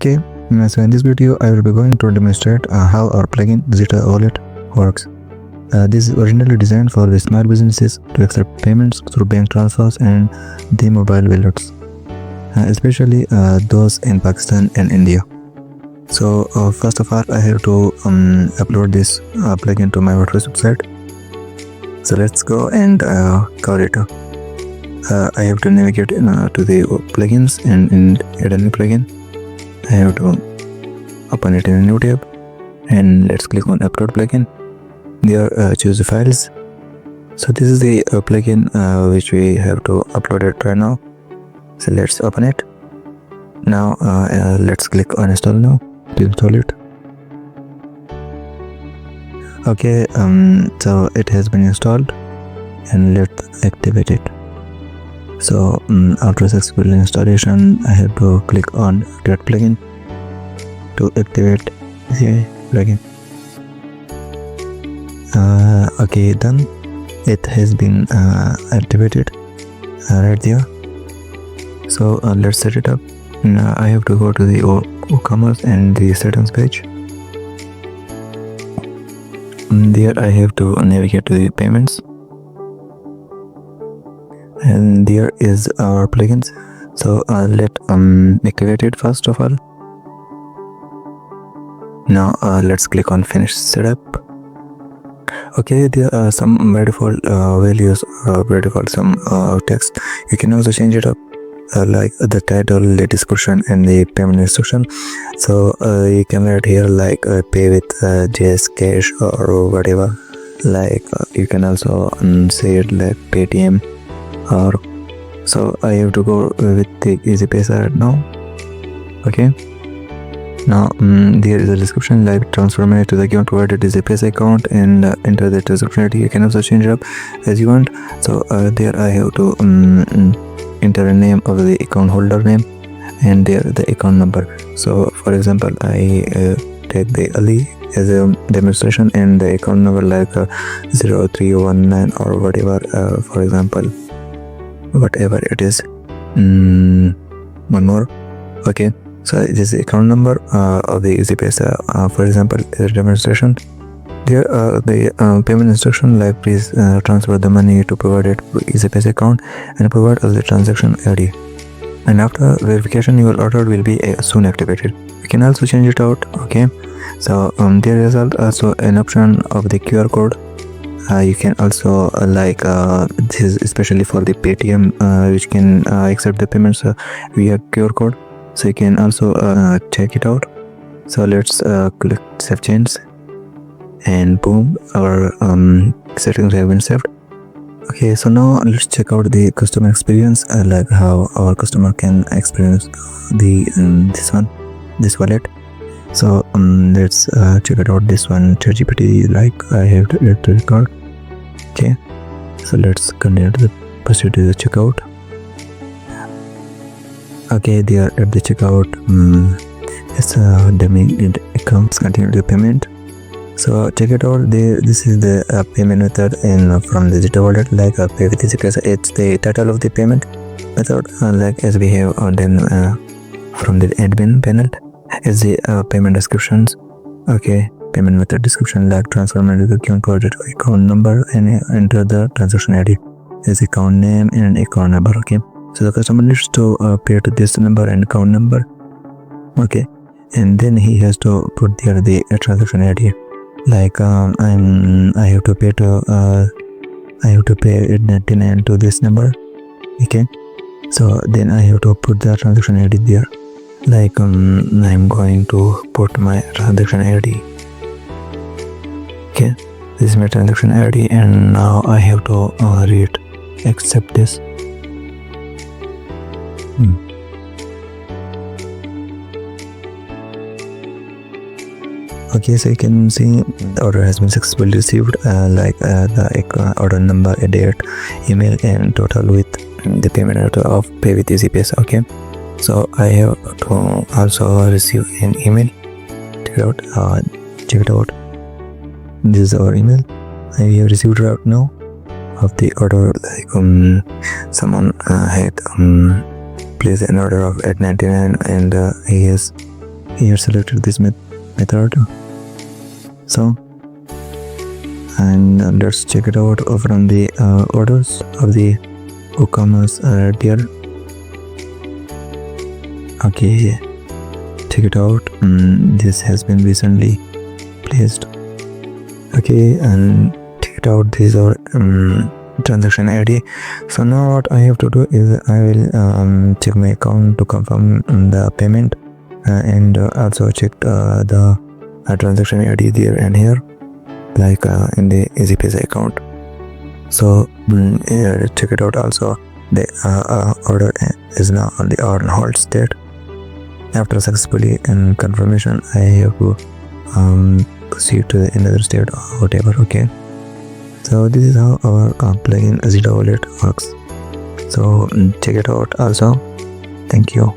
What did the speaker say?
Okay, so in this video I will be going to demonstrate how our plugin ZetaWallet works. This is originally designed for the small businesses to accept payments through bank transfers and the mobile wallets, especially those in Pakistan and India. So first of all, I have to upload this plugin to my WordPress website. So let's go and cover it. I have to navigate to the plugins and add a new plugin. I have to open it in a new tab and let's click on upload plugin. There choose the files. So this is the plugin which we have to upload it right now. So let's open it. Now let's click on install now to install it. Okay, so it has been installed and let's activate it. So after successful installation, I have to click on get plugin to activate the plugin. Okay, done. It has been activated right there. So let's set it up. Now I have to go to the WooCommerce and the settings page. There I have to navigate to the payments, and there is our plugins. So let's activate it first of all. Now let's click on finish setup. Okay, there are some by default values, by default some text. You can also change it up, like the title, the description, and the payment instruction. So you can write here like pay with JazzCash or whatever. Like you can also say it like Paytm. Or so I have to go with the Easypaisa right now. Okay, now there is a description like transfer money to the account provided Easypaisa account and enter the description. You can also change it up as you want. So there I have to enter a name of the account holder name and there the account number. So for example, I take the Ali as a demonstration and the account number like 0319 or whatever, for example, whatever it is. One more. Okay, so this is the account number of the Easypaisa. For example, as a demonstration, there the payment instruction like please transfer the money to provided Easypaisa account and provide us the transaction ID. And after verification, your order will be soon activated. You can also change it out. Okay, so there is also an option of the QR code. You can also like this is especially for the Paytm which can accept the payments via QR code. So you can also check it out. So let's click save change, and boom, our settings have been saved. Okay, so now let's check out the customer experience, like how our customer can experience the this wallet. So let's check it out. This one ChatGPT, like I have to add to the cart. Okay, so let's continue to proceed to the checkout. Okay, they are at the checkout. It's the main accounts continue the payment. So check it out. This is the payment method and from the ZetaWallet, like pay with Easypaisa. It's the title of the payment method, like as we have then from the admin panel is the payment descriptions. Okay, payment method description like transfer money to the account project account number and enter the transaction ID is account name and account number. Okay, so the customer needs to pay to this number and account number. Okay, and then he has to put there the transaction ID. Like I have to pay to I have to pay 899 to this number. Okay, so then I have to put the transaction ID there. Like I'm going to put my transaction ID. Okay, this is my transaction ID, and now I have to read accept this. Okay, so you can see the order has been successfully received, like the order number, a date, email, and total with the payment method of pay with Easypaisa. Okay, so I have to also receive an email. Check it out. Check it out. This is our email. I have received right now of the order. Like someone had placed an order of $8.99 and he has here selected this method. So, and let's check it out from the orders of the WooCommerce tier. Okay, check it out. This has been recently placed. Okay, and check it out. These are transaction ID. So now what I have to do is I will check my account to confirm the payment, and also check the transaction ID there and here, like in the Easypaisa account. So check it out. Also, the order is now on the on hold state. After successfully and confirmation, I have to proceed to another state or whatever. Okay, so this is how our plugin ZetaWallet works. So check it out also. Thank you.